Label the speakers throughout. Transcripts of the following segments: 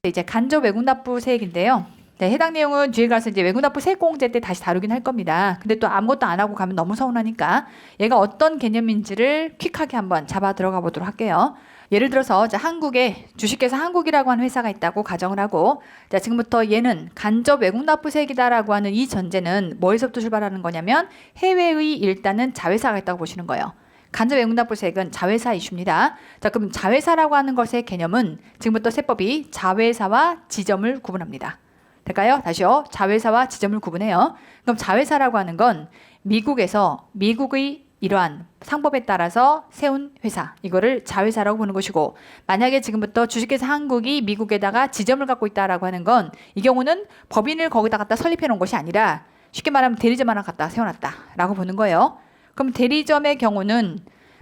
Speaker 1: 이제 간접 외국납부세액인데요. 네, 해당 내용은 뒤에 가서 이제 외국납부 세액공제 때 다시 다루긴 할 겁니다. 근데 또 아무것도 안 하고 가면 너무 서운하니까 얘가 어떤 개념인지를 퀵하게 한번 잡아 들어가 보도록 할게요. 예를 들어서 자, 한국에 주식회사 한국이라고 하는 회사가 있다고 가정을 하고 자, 지금부터 얘는 간접 외국납부세액이다라고 하는 이 전제는 뭐에서부터 출발하는 거냐면 해외의 일단은 자회사가 있다고 보시는 거예요. 간접 외국납부세액은 자회사 이슈입니다. 자, 그럼 자회사라고 하는 것의 개념은 지금부터 세법이 자회사와 지점을 구분합니다. 될까요? 다시요. 자회사와 지점을 구분해요. 그럼 자회사라고 하는 건 미국에서 미국의 이러한 상법에 따라서 세운 회사, 이거를 자회사라고 보는 것이고, 만약에 지금부터 주식회사 한국이 미국에다가 지점을 갖고 있다라고 하는 건 이 경우는 법인을 거기다 갖다 설립해 놓은 것이 아니라 쉽게 말하면 대리점 하나 갖다 세워놨다라고 보는 거예요. 그럼 대리점의 경우는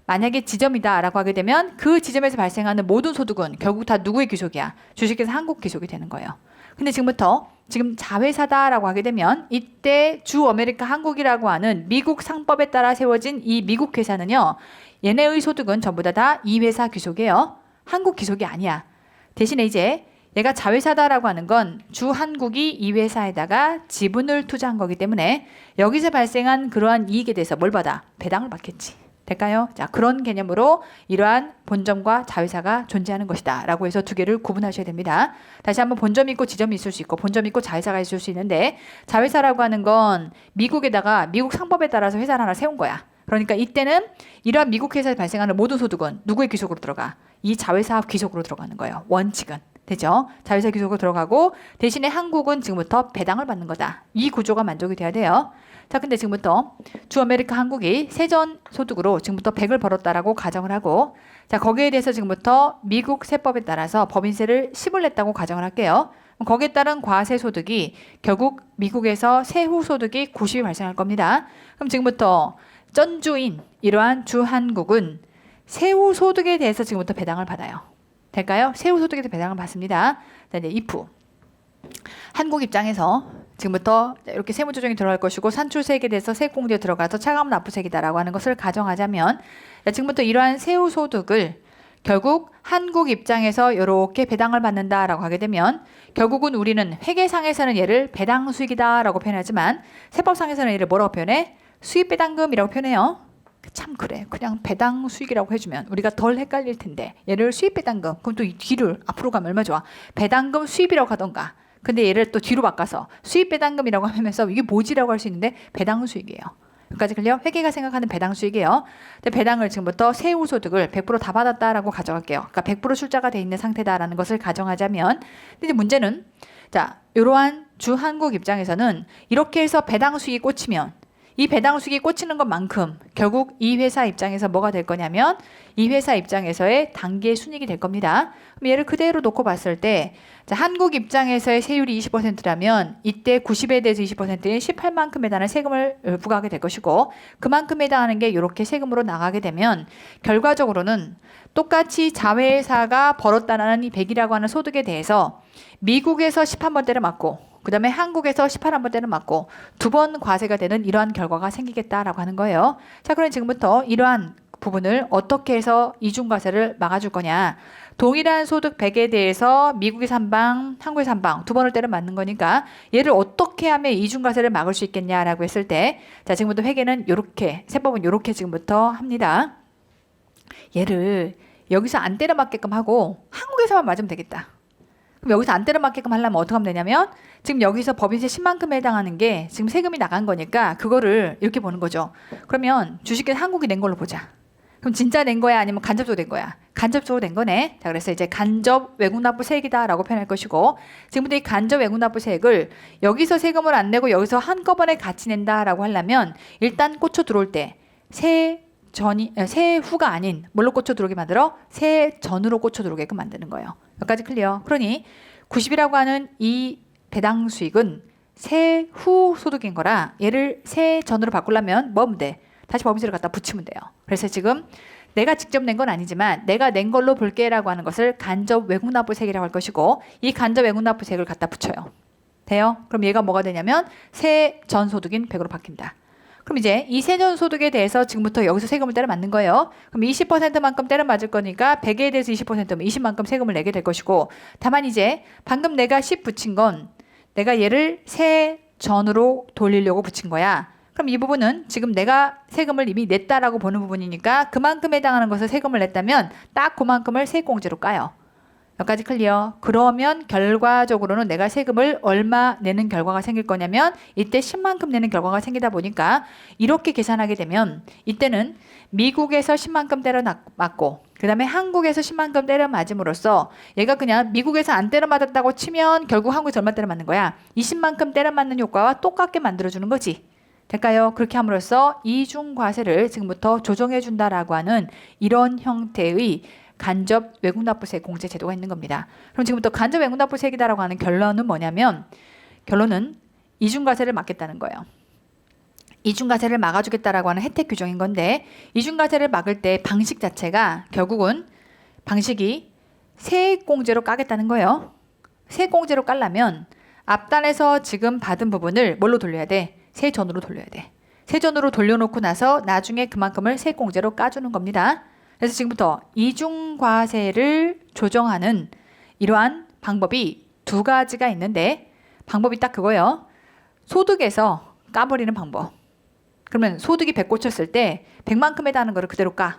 Speaker 1: 만약에 지점이다라고 하게 되면 그 지점에서 발생하는 모든 소득은 결국 다 누구의 귀속이야? 주식회사 한국 귀속이 되는 거예요. 근데 지금부터 지금 자회사다라고 하게 되면 이때 주 아메리카 한국이라고 하는 미국 상법에 따라 세워진 이 미국 회사는요. 얘네의 소득은 전부 다 이 회사 귀속이에요. 한국 귀속이 아니야. 대신에 이제 얘가 자회사다라고 하는 건 주 한국이 이 회사에다가 지분을 투자한 거기 때문에 여기서 발생한 그러한 이익에 대해서 뭘 받아? 배당을 받겠지. 될까요? 자, 그런 개념으로 이러한 본점과 자회사가 존재하는 것이다 라고 해서 두 개를 구분하셔야 됩니다. 다시 한번 본점이 있고 지점이 있을 수 있고 본점이 있고 자회사가 있을 수 있는데 자회사라고 하는 건 미국에다가 미국 상법에 따라서 회사를 하나 세운 거야. 그러니까 이때는 이러한 미국 회사에 발생하는 모든 소득은 누구의 귀속으로 들어가? 이 자회사 귀속으로 들어가는 거예요. 원칙은. 되죠? 자회사 귀속으로 들어가고 대신에 한국은 지금부터 배당을 받는 거다. 이 구조가 만족이 돼야 돼요. 자, 근데 지금부터 주 아메리카 한국이 세전 소득으로 지금부터 100을 벌었다라고 가정을 하고 자, 거기에 대해서 지금부터 미국 세법에 따라서 법인세를 10을 냈다고 가정을 할게요. 거기에 따른 과세 소득이 결국 미국에서 세후 소득이 90이 발생할 겁니다. 그럼 지금부터 전주인 이러한 주 한국은 세후 소득에 대해서 지금부터 배당을 받아요. 될까요? 세후 소득에 대해서 배당을 받습니다. 자, 이제 if 한국 입장에서 지금부터 이렇게 세무조정이 들어갈 것이고 산출세액에 대해서 세액공제에 들어가서 차감은 납부세액이다라고 하는 것을 가정하자면 자, 지금부터 이러한 세후 소득을 결국 한국 입장에서 이렇게 배당을 받는다라고 하게 되면 결국은 우리는 회계상에서는 얘를 배당 수익이다라고 표현하지만 세법상에서는 얘를 뭐라고 표현해? 수입배당금이라고 표현해요. 참 그래. 그냥 배당 수익이라고 해주면 우리가 덜 헷갈릴 텐데 얘를 수입배당금 그럼 또 이 뒤를 앞으로 가면 얼마 좋아? 배당금 수입이라고 하던가 근데 얘를 또 뒤로 바꿔서 수입배당금이라고 하면서 이게 뭐지라고 할 수 있는데 배당 수익이에요. 여기까지 클리어? 회계가 생각하는 배당 수익이에요. 근데 배당을 지금부터 세후 소득을 100% 다 받았다라고 가정할게요. 그러니까 100% 출자가 돼 있는 상태다라는 것을 가정하자면 근데 이제 문제는 자 이러한 주 한국 입장에서는 이렇게 해서 배당 수익이 꽂히면 이 배당 수익이 꽂히는 것만큼 결국 이 회사 입장에서 뭐가 될 거냐면 이 회사 입장에서의 단계 순이익이 될 겁니다. 그럼 얘를 그대로 놓고 봤을 때 자, 한국 입장에서의 세율이 20%라면 이때 90에 대해서 20%인 18만큼에 달하는 세금을 부과하게 될 것이고 그만큼에 해당하는 게 이렇게 세금으로 나가게 되면 결과적으로는 똑같이 자회사가 벌었다는 이 100이라고 하는 소득에 대해서 미국에서 11번대를 맞고 그 다음에 한국에서 18번대를 맞고 두 번 과세가 되는 이러한 결과가 생기겠다라고 하는 거예요. 자, 그럼 지금부터 이러한 부분을 어떻게 해서 이중과세를 막아줄 거냐. 동일한 소득 100에 대해서 미국에서 한 방, 한국에서 한 방, 두 번을 때려 맞는 거니까 얘를 어떻게 하면 이중과세를 막을 수 있겠냐라고 했을 때 자, 지금부터 회계는 이렇게, 세법은 이렇게 지금부터 합니다. 얘를 여기서 안 때려 맞게끔 하고 한국에서만 맞으면 되겠다. 그럼 여기서 안 때려 맞게끔 하려면 어떻게 하면 되냐면 지금 여기서 법인세 10만큼에 해당하는 게 지금 세금이 나간 거니까 그거를 이렇게 보는 거죠. 그러면 주식회사 한국이 낸 걸로 보자. 그럼 진짜 낸 거야 아니면 간접적으로 낸 거야? 간접적으로 낸 거네. 자, 그래서 이제 간접 외국납부세액이다라고 표현할 것이고 지금부터 이 간접 외국납부세액을 여기서 세금을 안 내고 여기서 한꺼번에 같이 낸다라고 하려면 일단 꽂혀 들어올 때 세후가 아닌 뭘로 꽂혀 들어오게 만들어? 세전으로 꽂혀 들어오게끔 만드는 거예요. 여기까지 클리어. 그러니 90이라고 하는 이 배당 수익은 세후 소득인 거라 얘를 세전으로 바꾸려면 뭐 하면 돼? 다시 법인세를 갖다 붙이면 돼요. 그래서 지금 내가 직접 낸 건 아니지만 내가 낸 걸로 볼게라고 하는 것을 간접 외국납부세액이라고 할 것이고 이 간접 외국납부세액을 갖다 붙여요. 돼요? 그럼 얘가 뭐가 되냐면 세전 소득인 100으로 바뀐다. 그럼 이제 이 세전소득에 대해서 지금부터 여기서 세금을 때려 맞는 거예요. 그럼 20%만큼 때려 맞을 거니까 100에 대해서 20%면 20만큼 세금을 내게 될 것이고, 다만 이제 방금 내가 10 붙인 건 내가 얘를 세전으로 돌리려고 붙인 거야. 그럼 이 부분은 지금 내가 세금을 이미 냈다라고 보는 부분이니까 그만큼 해당하는 것을 세금을 냈다면 딱 그만큼을 세액공제로 까요. 여기까지 클리어? 그러면 결과적으로는 내가 세금을 얼마 내는 결과가 생길 거냐면 이때 10만큼 내는 결과가 생기다 보니까 이렇게 계산하게 되면 이때는 미국에서 10만큼 때려 맞고 그 다음에 한국에서 10만큼 때려 맞음으로써 얘가 그냥 미국에서 안 때려 맞았다고 치면 결국 한국에서 얼마 때려 맞는 거야? 20만큼 때려 맞는 효과와 똑같게 만들어주는 거지. 될까요? 그렇게 함으로써 이중과세를 지금부터 조정해준다라고 하는 이런 형태의 간접 외국납부세 공제 제도가 있는 겁니다. 그럼 지금부터 간접 외국납부세이다라고 하는 결론은 뭐냐면, 결론은 이중과세를 막겠다는 거예요. 이중과세를 막아주겠다라고 하는 혜택 규정인 건데, 이중과세를 막을 때 방식 자체가 결국은 방식이 세액공제로 까겠다는 거예요. 세액공제로 깔려면 앞단에서 지금 받은 부분을 뭘로 돌려야 돼? 세전으로 돌려야 돼. 세전으로 돌려놓고 나서 나중에 그만큼을 세액공제로 까주는 겁니다. 그래서 지금부터 이중과세를 조정하는 이러한 방법이 두 가지가 있는데, 방법이 딱 그거예요. 소득에서 까버리는 방법. 그러면 소득이 100 꽂혔을 때 100만큼 해당하는 거를 그대로 까.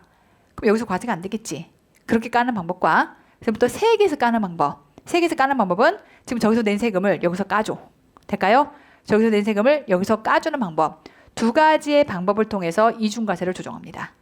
Speaker 1: 그럼 여기서 과세가 안 되겠지. 그렇게 까는 방법과 지금부터 세액에서 까는 방법. 세액에서 까는 방법은 지금 저기서 낸 세금을 여기서 까줘. 될까요? 저기서 낸 세금을 여기서 까주는 방법. 두 가지의 방법을 통해서 이중과세를 조정합니다.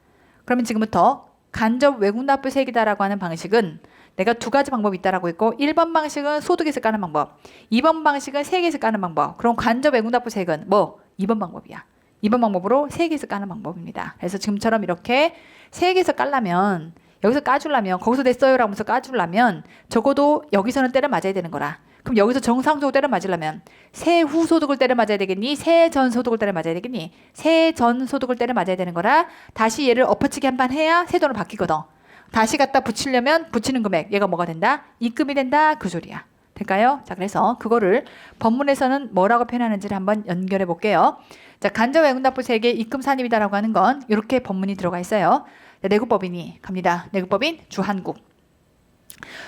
Speaker 1: 그러면 지금부터 간접 외국납부세이다라고 하는 방식은 내가 두 가지 방법이 있다라고 했고, 1번 방식은 소득에서 까는 방법, 2번 방식은 세액에서 까는 방법. 그럼 간접 외국납부세액은 뭐? 2번 방법이야. 2번 방법으로 세액에서 까는 방법입니다. 그래서 지금처럼 이렇게 세액에서 깔려면, 여기서 까주려면, 거기서 냈어요라고 하면서 까주려면 적어도 여기서는 때려 맞아야 되는 거라. 그럼 여기서 정상적으로 때려 맞으려면 세후 소득을 때려 맞아야 되겠니? 세전 소득을 때려 맞아야 되겠니? 세전 소득을 때려 맞아야 되는 거라 다시 얘를 엎어치기 한 번 해야 세돈으로 바뀌거든. 다시 갖다 붙이려면 붙이는 금액 얘가 뭐가 된다? 입금이 된다. 그 소리야. 될까요? 자, 그래서 그거를 법문에서는 뭐라고 표현하는지를 한번 연결해 볼게요. 자, 간접 외국납부세액의 입금 산입이다라고 하는 건 이렇게 법문이 들어가 있어요. 자, 내국법인이 갑니다. 내국법인 주한국.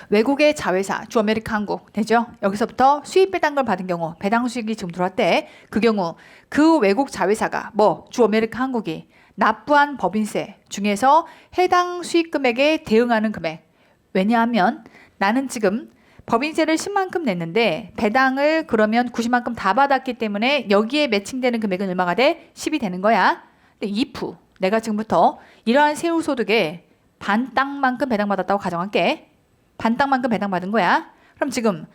Speaker 1: 외국의 자회사 주 아메리카 한국 되죠. 여기서부터 수입 배당금을 받은 경우 배당 수익이 지금 들어왔대. 그 경우 그 외국 자회사가 뭐 주 아메리카 한국이 납부한 법인세 중에서 해당 수익 금액에 대응하는 금액. 왜냐하면 나는 지금 법인세를 10만큼 냈는데 배당을 그러면 90만큼 다 받았기 때문에 여기에 매칭되는 금액은 얼마가 돼? 10이 되는 거야. 근데 if 내가 지금부터 이러한 세후소득에 반 땅만큼 배당받았다고 가정할게. 반 땅만큼 배당받은 거야. 그럼 지금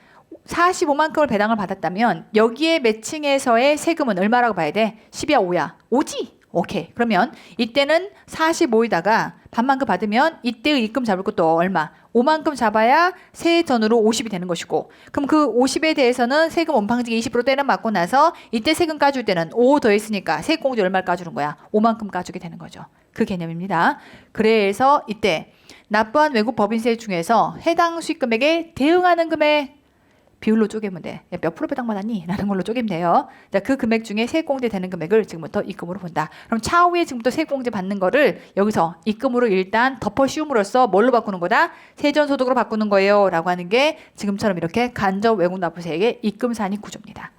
Speaker 1: 45만큼을 배당을 받았다면 여기에 매칭해서의 세금은 얼마라고 봐야 돼? 10이야 5야? 5지? 오케이. 그러면 이때는 45에다가 반만큼 받으면 이때의 입금 잡을 것도 얼마? 5만큼 잡아야 세전으로 50이 되는 것이고, 그럼 그 50에 대해서는 세금 원방지기 20% 때려 맞고 나서 이때 세금 까줄 때는 5 더했으니까 세액공제 얼마를 까주는 거야? 5만큼 까주게 되는 거죠. 그 개념입니다. 그래서 이때 납부한 외국 법인세 중에서 해당 수익 금액에 대응하는 금액 비율로 쪼개면 돼. 몇 프로 배당받았니? 라는 걸로 쪼개면 돼요. 자, 그 금액 중에 세액공제 되는 금액을 지금부터 입금으로 본다. 그럼 차후에 지금부터 세액공제 받는 거를 여기서 입금으로 일단 덮어 씌움으로써 뭘로 바꾸는 거다? 세전소득으로 바꾸는 거예요. 라고 하는 게 지금처럼 이렇게 간접 외국납부세액의 입금산입 구조입니다.